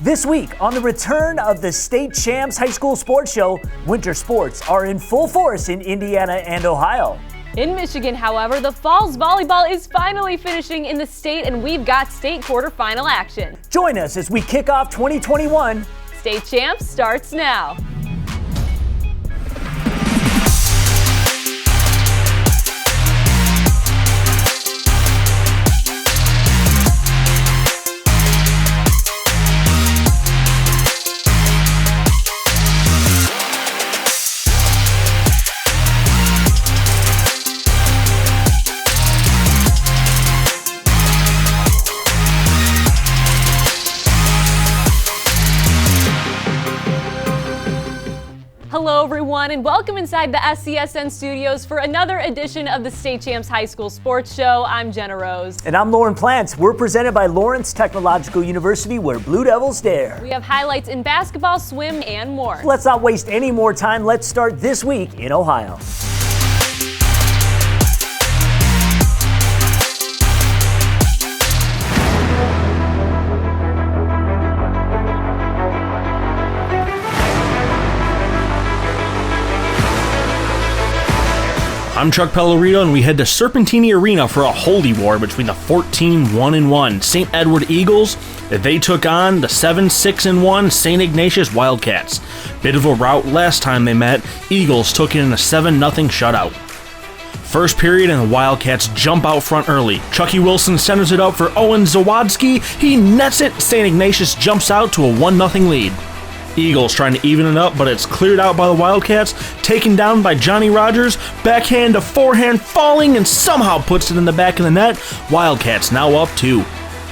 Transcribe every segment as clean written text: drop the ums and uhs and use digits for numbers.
This week, on the return of the State Champs High School Sports Show, winter sports are in full force in Indiana and Ohio. In Michigan, however, the Falls Volleyball is finally finishing in the state, and we've got state quarterfinal action. Join us as we kick off 2021. State Champs starts now. Hello everyone and welcome inside the SCSN studios for another edition of the State Champs High School Sports Show. I'm Jenna Rose. And I'm Lauren Plants. We're presented by Lawrence Technological University, where Blue Devils dare. We have highlights in basketball, swim, and more. Let's not waste any more time. Let's start this week in Ohio. I'm Chuck Pellerito, and we head to Serpentini Arena for a holy war between the 14-1-1 St. Edward Eagles. They took on the 7-6-1 St. Ignatius Wildcats. Bit of a rout last time they met. Eagles took it in a 7-0 shutout. First period, and the Wildcats jump out front early. Chucky Wilson centers it up for Owen Zawadski. He nets it. St. Ignatius jumps out to a 1-0 lead. Eagles trying to even it up, but it's cleared out by the Wildcats, taken down by Johnny Rogers, backhand to forehand falling and somehow puts it in the back of the net. Wildcats now up 2.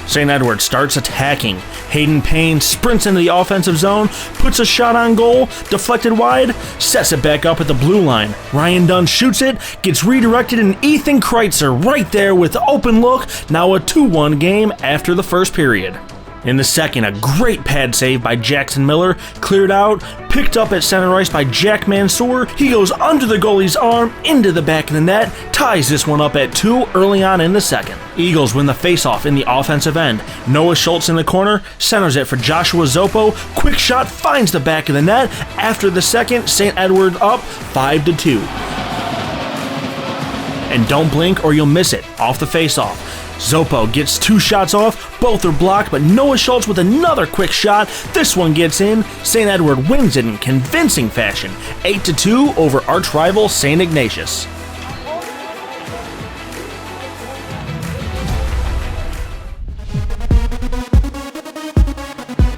St. Edward starts attacking. Hayden Payne sprints into the offensive zone, puts a shot on goal, deflected wide, sets it back up at the blue line. Ryan Dunn shoots it, gets redirected, and Ethan Kreitzer right there with the open look. Now a 2-1 game after the first period. In the second, a great pad save by Jackson Miller, cleared out, picked up at center ice by Jack Mansour. He goes under the goalie's arm, into the back of the net, ties this one up at 2 early on in the second. Eagles win the faceoff in the offensive end. Noah Schultz in the corner, centers it for Joshua Zoppo. Quick shot finds the back of the net. After the second, St. Edward up 5-2. And don't blink or you'll miss it off the faceoff. Zoppo gets 2 shots off, both are blocked, but Noah Schultz with another quick shot. This one gets in. St. Edward wins it in convincing fashion, 8-2 over arch rival St. Ignatius.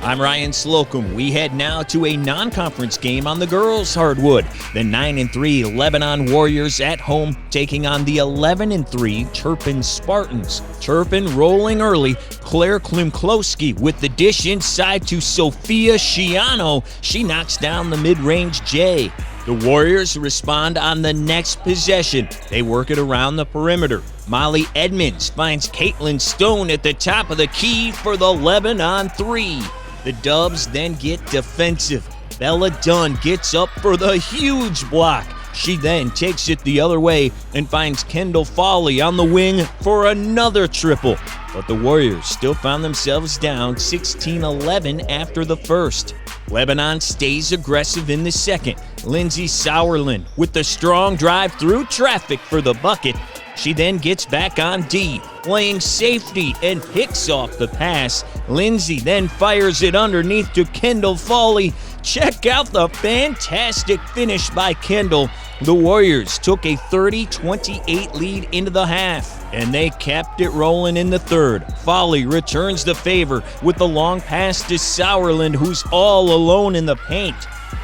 I'm Ryan Slocum. We head now to a non-conference game on the girls' hardwood. The 9-3 Lebanon Warriors at home taking on the 11-3 Turpin Spartans. Turpin rolling early. Claire Klimklowski with the dish inside to Sophia Sciano. She knocks down the mid-range J. The Warriors respond on the next possession. They work it around the perimeter. Molly Edmonds finds Caitlin Stone at the top of the key for the Lebanon 3. The Dubs then get defensive. Bella Dunn gets up for the huge block. She then takes it the other way and finds Kendall Foley on the wing for another triple. But the Warriors still found themselves down 16-11 after the first. Lebanon stays aggressive in the second. Lindsay Sauerland with the strong drive through traffic for the bucket. She then gets back on D, playing safety and picks off the pass. Lindsay then fires it underneath to Kendall Foley. Check out the fantastic finish by Kendall. The Warriors took a 30-28 lead into the half, and they kept it rolling in the third. Foley returns the favor with the long pass to Sauerland, who's all alone in the paint.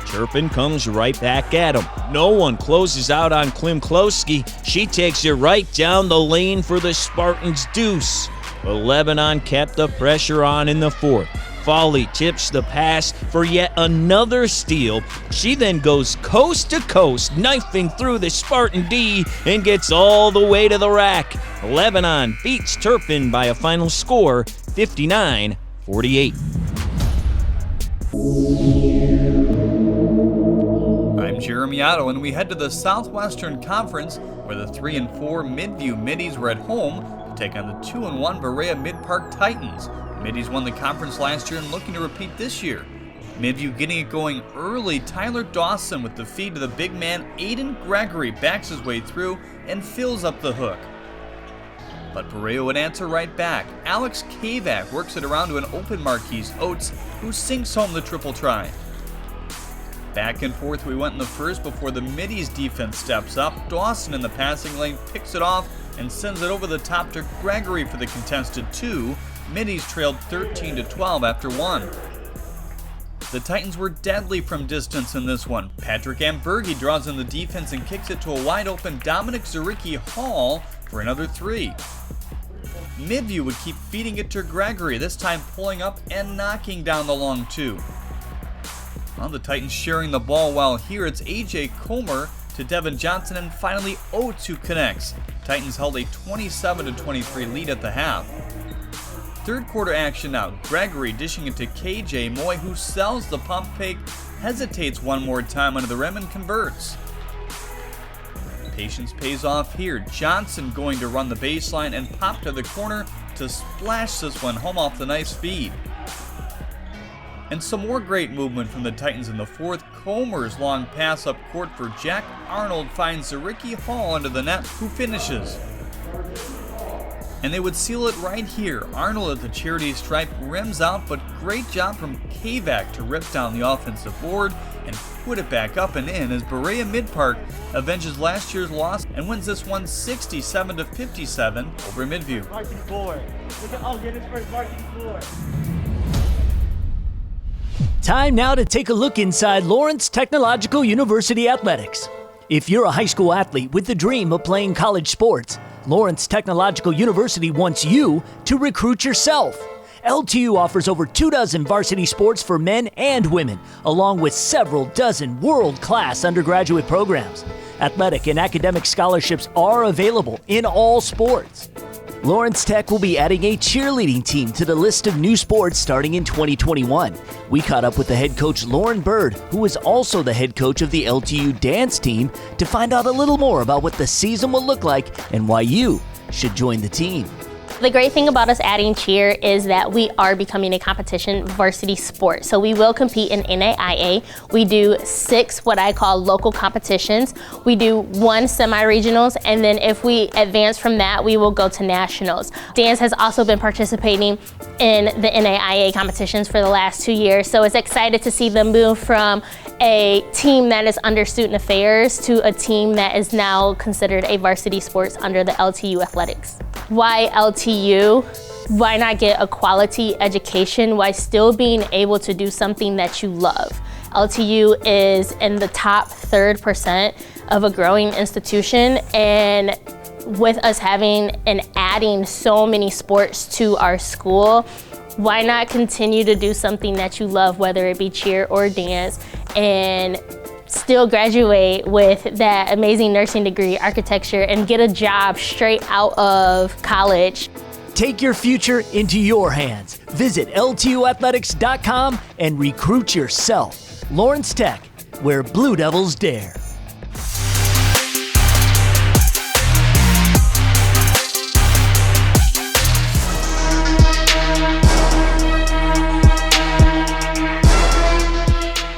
Turpin comes right back at him. No one closes out on Klimklowski. She takes it right down the lane for the Spartans' deuce. But Lebanon kept the pressure on in the fourth. Foley tips the pass for yet another steal. She then goes coast to coast, knifing through the Spartan D and gets all the way to the rack. Lebanon beats Turpin by a final score, 59-48. I'm Jeremy Otto, and we head to the Southwestern Conference, where the 3-4 Midview Middies were at home to take on the 2-1 Berea Mid-Park Titans. Middies won the conference last year and looking to repeat this year. Midview getting it going early. Tyler Dawson with the feed to the big man Aiden Gregory backs his way through and fills up the hook. But Berea would answer right back. Alex Kavak works it around to an open Marquise Oates, who sinks home the triple try. Back and forth we went in the first before the Middies defense steps up. Dawson in the passing lane picks it off and sends it over the top to Gregory for the contested 2. Middies trailed 13-12 after 1. The Titans were deadly from distance in this one. Patrick Ambergi draws in the defense and kicks it to a wide open Dominic Zaricki Hall for another 3. Midview would keep feeding it to Gregory, this time pulling up and knocking down the long 2. Well, the Titans sharing the ball well here. It's AJ Comer to Devin Johnson and finally Oates who connects. Titans held a 27-23 lead at the half. Third quarter action now. Gregory dishing it to KJ Moy, who sells the pump fake, hesitates one more time under the rim and converts. Patience pays off here. Johnson going to run the baseline and pop to the corner to splash this one home off the nice feed. And some more great movement from the Titans in the fourth. Comer's long pass up court for Jack Arnold finds Zaricki Hall under the net, who finishes. And they would seal it right here. Arnold at the charity stripe rims out, but great job from Kavak to rip down the offensive board and put it back up and in as Berea Mid-Park avenges last year's loss and wins this one 67-57 over Midview. Marking forward. Oh, get his first marking forward. Time now to take a look inside Lawrence Technological University Athletics. If you're a high school athlete with the dream of playing college sports, Lawrence Technological University wants you to recruit yourself. LTU offers over 24 varsity sports for men and women, along with several dozen world-class undergraduate programs. Athletic and academic scholarships are available in all sports. Lawrence Tech will be adding a cheerleading team to the list of new sports starting in 2021. We caught up with the head coach Lauren Bird, who is also the head coach of the LTU dance team, to find out a little more about what the season will look like and why you should join the team. The great thing about us adding cheer is that we are becoming a competition varsity sport. So we will compete in NAIA. We do 6 what I call local competitions. We do 1 semi-regionals, and then if we advance from that, we will go to nationals. Dance has also been participating in the NAIA competitions for the last 2 years, so it's excited to see them move from a team that is under student affairs to a team that is now considered a varsity sports under the LTU Athletics. Why LTU? Why not get a quality education while still being able to do something that you love? LTU is in the top 3% of a growing institution, and with us having and adding so many sports to our school, why not continue to do something that you love, whether it be cheer or dance, and still graduate with that amazing nursing degree, architecture, and get a job straight out of college. Take your future into your hands. Visit LTUathletics.com and recruit yourself. Lawrence Tech, where Blue Devils dare.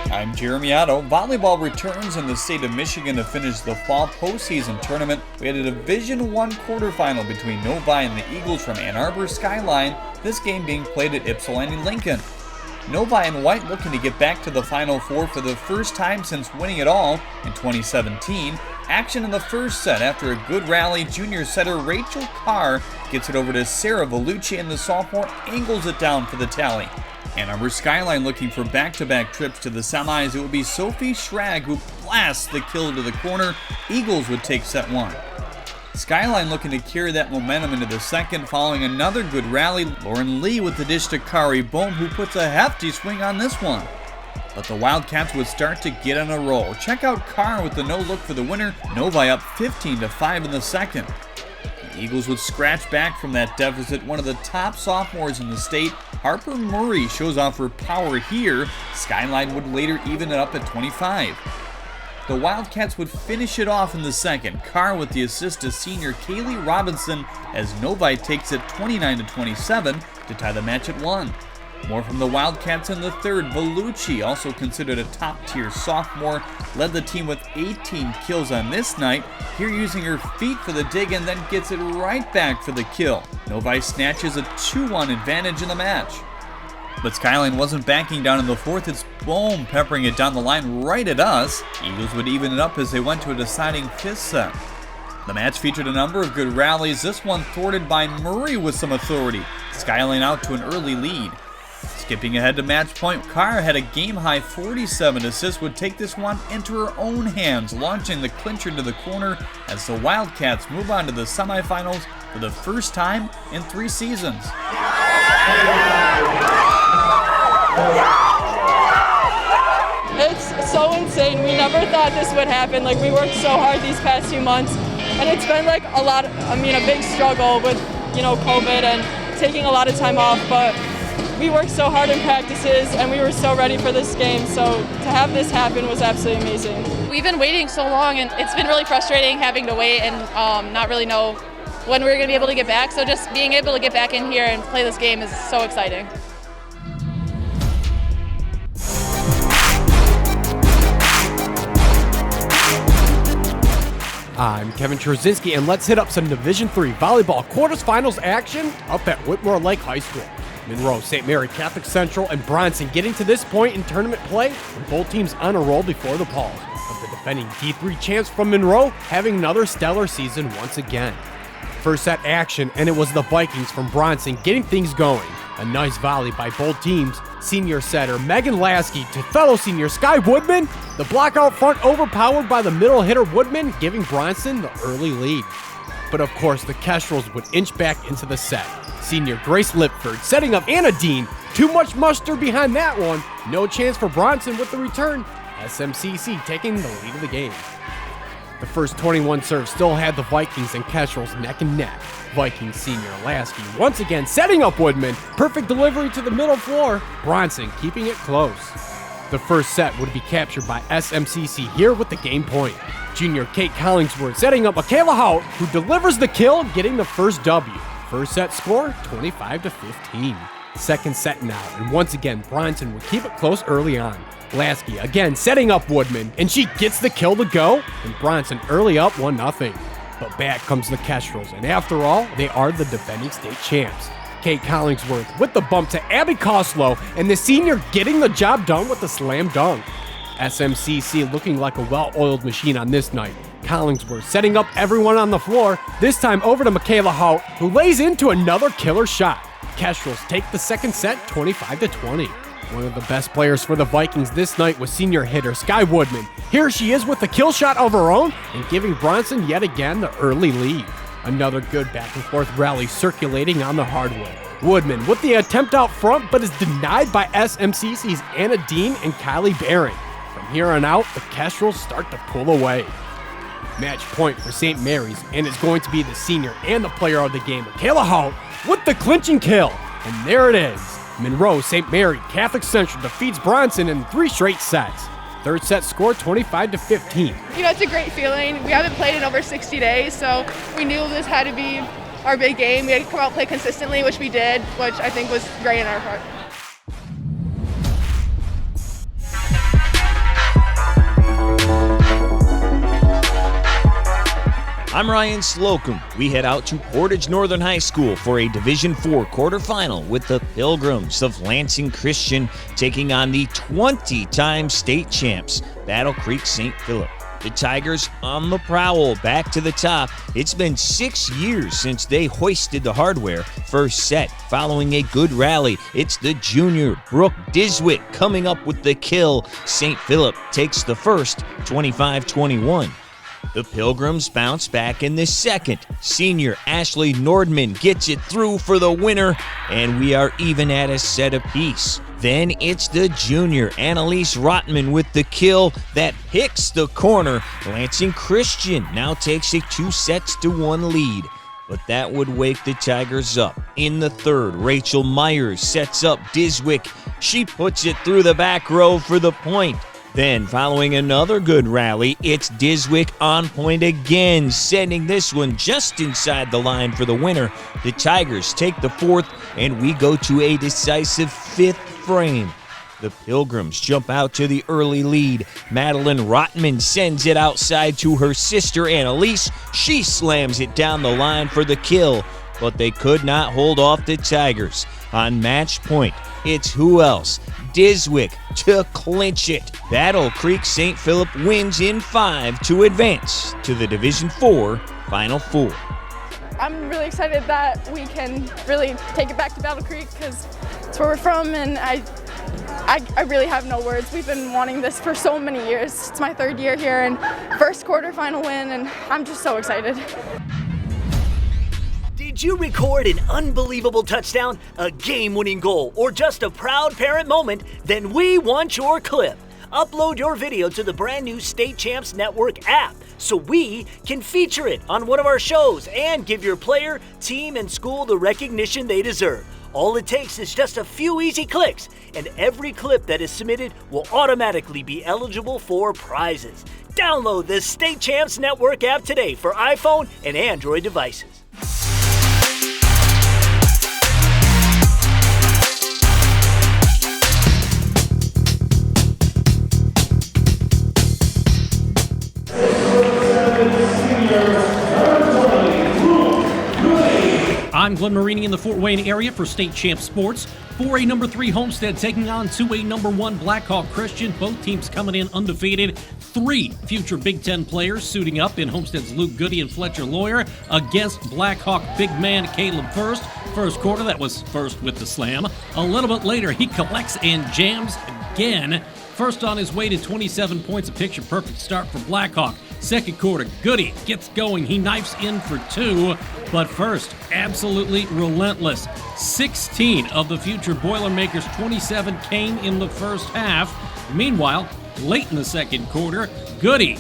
I'm Jeremy Otto. Volleyball returns in the state of Michigan to finish the fall postseason tournament. We had a Division I quarterfinal between Novi and the Eagles from Ann Arbor Skyline, this game being played at Ypsilanti Lincoln. Novi and White looking to get back to the Final Four for the first time since winning it all in 2017. Action in the first set after a good rally, junior setter Rachel Carr gets it over to Sarah Vellucci, and the sophomore angles it down for the tally. Ann Arbor Skyline looking for back-to-back trips to the semis. It would be Sophie Schrag who blasts the kill to the corner. Eagles would take set 1. Skyline looking to carry that momentum into the second following another good rally. Lauren Lee with the dish to Kari Bohm, who puts a hefty swing on this one. But the Wildcats would start to get on a roll. Check out Carr with the no-look for the winner. Novi up 15-5 in the second. The Eagles would scratch back from that deficit. One of the top sophomores in the state, Harper Murray, shows off her power here. Skyline would later even it up at 25. The Wildcats would finish it off in the second. Carr with the assist to senior Kaylee Robinson as Novi takes it 29-27 to tie the match at 1. More from the Wildcats in the third. Bellucci, also considered a top-tier sophomore, led the team with 18 kills on this night, here using her feet for the dig and then gets it right back for the kill. Novi snatches a 2-1 advantage in the match. But Skyline wasn't backing down in the fourth. It's boom, peppering it down the line right at us. Eagles would even it up as they went to a deciding fifth set. The match featured a number of good rallies, this one thwarted by Murray with some authority. Skyline out to an early lead. Skipping ahead to match point, Carr had a game-high 47 assists, would take this one into her own hands, launching the clincher to the corner as the Wildcats move on to the semifinals for the first time in 3 seasons. It's so insane. We never thought this would happen. Like, we worked so hard these past few months, and it's been like a big struggle with, COVID and taking a lot of time off, but we worked so hard in practices and we were so ready for this game, so to have this happen was absolutely amazing. We've been waiting so long and it's been really frustrating having to wait and not really know when we're going to be able to get back, so just being able to get back in here and play this game is so exciting. I'm Kevin Trzynski, and let's hit up some Division III volleyball quarterfinals action up at Whitmore Lake High School. Monroe, St. Mary Catholic Central, and Bronson getting to this point in tournament play, with both teams on a roll before the pause. But the defending D3 champs from Monroe having another stellar season once again. First set action, and it was the Vikings from Bronson getting things going. A nice volley by both teams. Senior setter Megan Lasky to fellow senior Sky Woodman. The block out front overpowered by the middle hitter Woodman, giving Bronson the early lead. But of course, the Kestrels would inch back into the set. Senior Grace Lipford setting up Anna Dean. Too much muster behind that one. No chance for Bronson with the return. SMCC taking the lead of the game. The first 21 serves still had the Vikings and Kestrels neck and neck. Vikings senior Lasky once again setting up Woodman. Perfect delivery to the middle floor. Bronson keeping it close. The first set would be captured by SMCC here with the game point. Junior Kate Collingsworth setting up Michaela Hout, who delivers the kill, getting the first W. First set score, 25-15. Second set now, and once again, Bronson would keep it close early on. Lasky again setting up Woodman, and she gets the kill to go, and Bronson early up 1-0. But back comes the Kestrels, and after all, they are the defending state champs. Kate Collingsworth with the bump to Abby Koslow, and the senior getting the job done with the slam dunk. SMCC looking like a well-oiled machine on this night. Collingsworth setting up everyone on the floor, this time over to Michaela Hout, who lays into another killer shot. Kestrels take the second set 25-20. One of the best players for the Vikings this night was senior hitter Sky Woodman. Here she is with the kill shot of her own and giving Bronson yet again the early lead. Another good back and forth rally circulating on the hardwood. Woodman with the attempt out front, but is denied by SMCC's Anna Dean and Kylie Barron. From here on out, the Kestrels start to pull away. Match point for St. Mary's, and it's going to be the senior and the player of the game, Michaela Hout, with the clinching kill. And there it is. Monroe St. Mary Catholic Central defeats Bronson in 3 straight sets. Third set score 25-15. It's a great feeling. We haven't played in over 60 days, so we knew this had to be our big game. We had to come out and play consistently, which we did, which I think was great in our part. I'm Ryan Slocum. We head out to Portage Northern High School for a Division IV quarterfinal with the Pilgrims of Lansing Christian taking on the 20-time state champs, Battle Creek St. Philip. The Tigers on the prowl, back to the top. It's been 6 years since they hoisted the hardware. First set, following a good rally. It's the junior, Brooke Diswick, coming up with the kill. St. Philip takes the first, 25-21. The Pilgrims bounce back in the second. Senior Ashley Nordman gets it through for the winner, and we are even at a set apiece. Then it's the junior Annalise Rotman with the kill that picks the corner. Lansing Christian now takes a 2-1 lead. But that would wake the Tigers up. In the third, Rachel Myers sets up Diswick. She puts it through the back row for the point. Then, following another good rally, it's Diswick on point again, sending this one just inside the line for the winner. The Tigers take the fourth, and we go to a decisive fifth frame. The Pilgrims jump out to the early lead. Madeline Rotman sends it outside to her sister Annalise. She slams it down the line for the kill, but they could not hold off the Tigers. On match point, it's who else? Diswick to clinch it. Battle Creek St. Philip wins in 5 to advance to the Division IV Final Four. I'm really excited that we can really take it back to Battle Creek because it's where we're from, and I really have no words. We've been wanting this for so many years. It's my 3rd year here and first quarterfinal win, and I'm just so excited. Did you record an unbelievable touchdown, a game-winning goal, or just a proud parent moment? Then we want your clip. Upload your video to the brand new State Champs Network app so we can feature it on one of our shows and give your player, team, and school the recognition they deserve. All it takes is just a few easy clicks, and every clip that is submitted will automatically be eligible for prizes. Download the State Champs Network app today for iPhone and Android devices. I'm Glenn Marini in the Fort Wayne area for State Champs Sports. 4A number 3 Homestead taking on 2A number 1 Blackhawk Christian. Both teams coming in undefeated. 3 future Big Ten players suiting up in Homestead's Luke Goody and Fletcher Lawyer against Blackhawk big man Caleb First. First quarter, that was First with the slam. A little bit later, he collects and jams again. First on his way to 27 points, a picture-perfect start for Blackhawk. Second quarter, Goody gets going. He knifes in for 2, but First, absolutely relentless. 16 of the future Boilermakers' 27 came in the first half. Meanwhile, late in the second quarter, Goody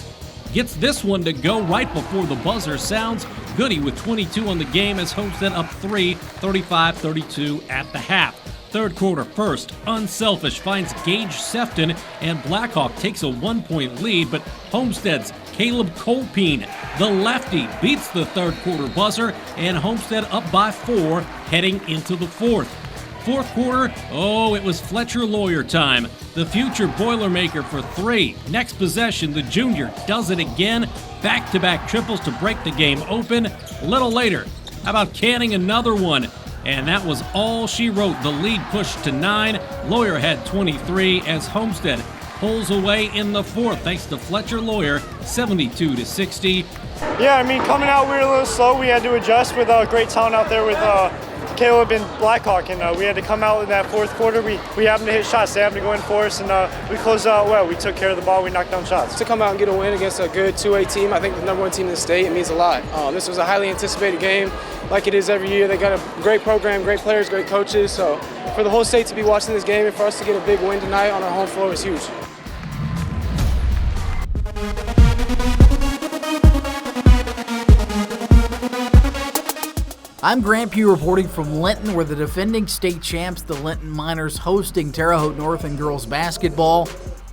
gets this one to go right before the buzzer sounds. Goody with 22 on the game as Homestead up 3, 35-32 at the half. Third quarter, First, unselfish, finds Gage Sefton, and Blackhawk takes a 1-point lead, but Homestead's Caleb Colpine, the lefty, beats the third quarter buzzer, and Homestead up by 4 heading into the fourth. Fourth quarter, it was Fletcher Lawyer time. The future Boilermaker for 3. Next possession, the junior does it again. Back-to-back triples to break the game open. A little later, how about canning another one? And that was all she wrote. The lead pushed to 9. Lawyer had 23 as Homestead pulls away in the fourth thanks to Fletcher Lawyer, 72-60. Yeah, I mean, coming out, we were a little slow. We had to adjust with great talent out there with Caleb and Blackhawk, and we had to come out in that fourth quarter. We happened to hit shots. They happened to go in for us, and we closed out well. We took care of the ball. We knocked down shots. To come out and get a win against a good 2A team, I think the number 1 team in the state, it means a lot. This was a highly anticipated game, like it is every year. They got a great program, great players, great coaches. So for the whole state to be watching this game and for us to get a big win tonight on our home floor is huge. I'm Grant Pugh reporting from Linton, where the defending state champs, the Linton Miners, hosting Terre Haute North in girls basketball.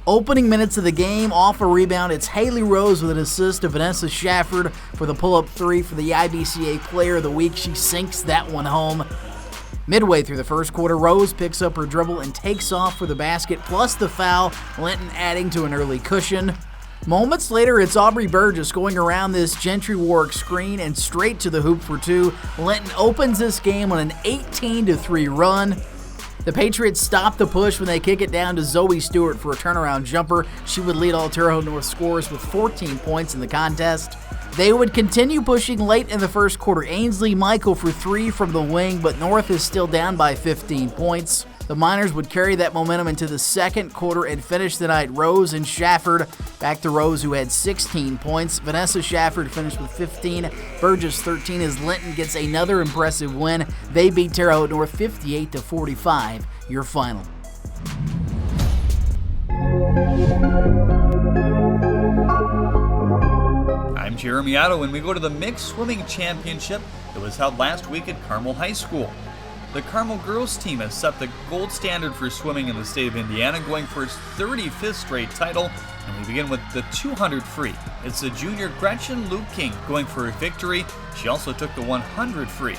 Opening minutes of the game, off a rebound, it's Haley Rose with an assist to Vanessa Shafford for the pull-up 3 for the IBCA Player of the Week. She sinks that one home. Midway through the first quarter, Rose picks up her dribble and takes off for the basket, plus the foul, Linton adding to an early cushion. Moments later, it's Aubrey Burgess going around this Gentry Warwick screen and straight to the hoop for 2. Linton opens this game on an 18-3 run. The Patriots stop the push when they kick it down to Zoe Stewart for a turnaround jumper. She would lead all Terre Haute North scorers with 14 points in the contest. They would continue pushing late in the first quarter. Ainsley Michael for 3 from the wing, but North is still down by 15 points. The Miners would carry that momentum into the second quarter and finish the night. Rose and Shafford. Back to Rose, who had 16 points. Vanessa Shafford finished with 15. Burgess 13 as Linton gets another impressive win. They beat Terre Haute North 58-45. Your final. I'm Jeremy Otto, and we go to the Mixed Swimming Championship that was held last week at Carmel High School. The Carmel girls team has set the gold standard for swimming in the state of Indiana, going for its 35th straight title, and we begin with the 200 free. It's the junior Gretchen Luking going for a victory. She also took the 100 free.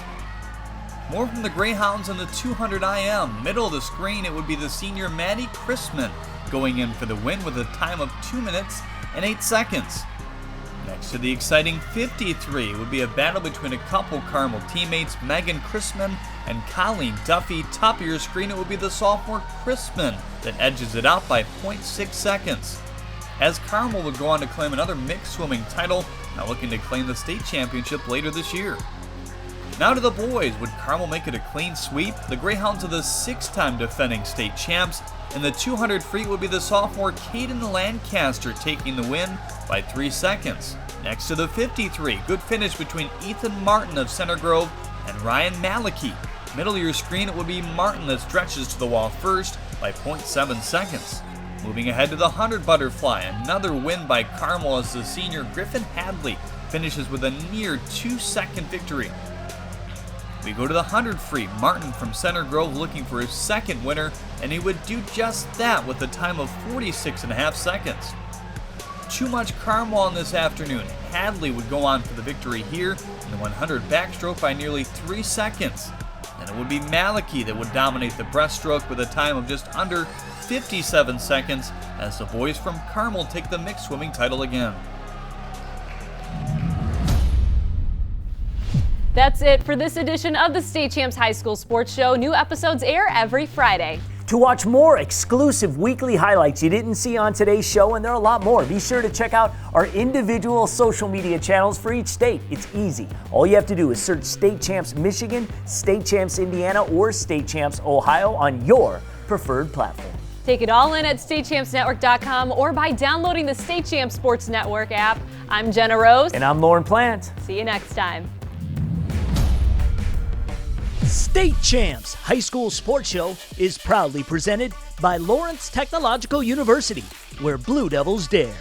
More from the Greyhounds in the 200 IM. Middle of the screen, it would be the senior Maddie Chrisman going in for the win with a time of 2 minutes and 8 seconds. Next to the exciting 53, it would be a battle between a couple Carmel teammates, Megan Chrisman and Colleen Duffy. Top of your screen, it would be the sophomore Chrisman that edges it out by 0.6 seconds. As Carmel would go on to claim another mixed swimming title, now looking to claim the state championship later this year. Now to the boys, would Carmel make it a clean sweep? The Greyhounds are the 6-time defending state champs. In the 200 free would be the sophomore Caden Lancaster taking the win by 3 seconds. Next to the 53, good finish between Ethan Martin of Center Grove and Ryan Malachy. Middle of your screen, it would be Martin that stretches to the wall first by 0.7 seconds. Moving ahead to the 100 butterfly, another win by Carmel as the senior Griffin Hadley finishes with a near 2-second victory. We go to the 100 free. Martin from Center Grove looking for his second winner, and he would do just that with a time of 46.5 seconds. Too much Carmel on this afternoon. Hadley would go on for the victory here in the 100 backstroke by nearly 3 seconds. And it would be Malachy that would dominate the breaststroke with a time of just under 57 seconds as the boys from Carmel take the mixed swimming title again. That's it for this edition of the State Champs High School Sports Show. New episodes air every Friday. To watch more exclusive weekly highlights you didn't see on today's show, and there are a lot more, be sure to check out our individual social media channels for each state. It's easy. All you have to do is search State Champs Michigan, State Champs Indiana, or State Champs Ohio on your preferred platform. Take it all in at statechampsnetwork.com or by downloading the State Champs Sports Network app. I'm Jenna Rose. And I'm Lauren Plant. See you next time. State Champs High School Sports Show is proudly presented by Lawrence Technological University, where Blue Devils dare.